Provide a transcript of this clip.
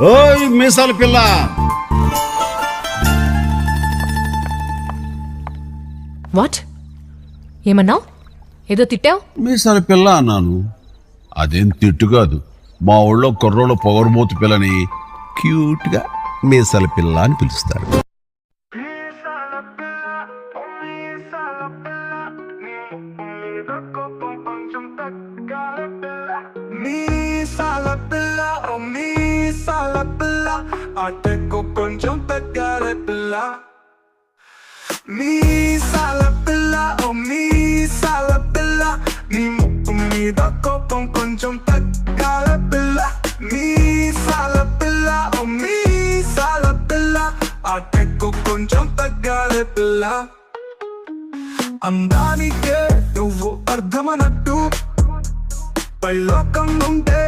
ఓయ్ మీసాల పిల్ల, వాట్ ఏమన్నావు? ఏదో తిట్టావు. మీసాల పిల్ల అన్నాను. అదేం తిట్టు కాదు, మా ఊళ్ళో కుర్రోళ్ళ పొగరబోతు పిల్లని క్యూట్ గా మీసాల పిల్ల అని పిలుస్తారు. కొంచెం తగ్గాల పిల్ల, మీసాల పిల్ల, ఓ మీసాల పిల్ల, ఆ టెక్కు కొంచెం తగ్గాల పిల్ల. అందానికే నువ్వు అర్థమనట్టు పైలోకం ఉంటే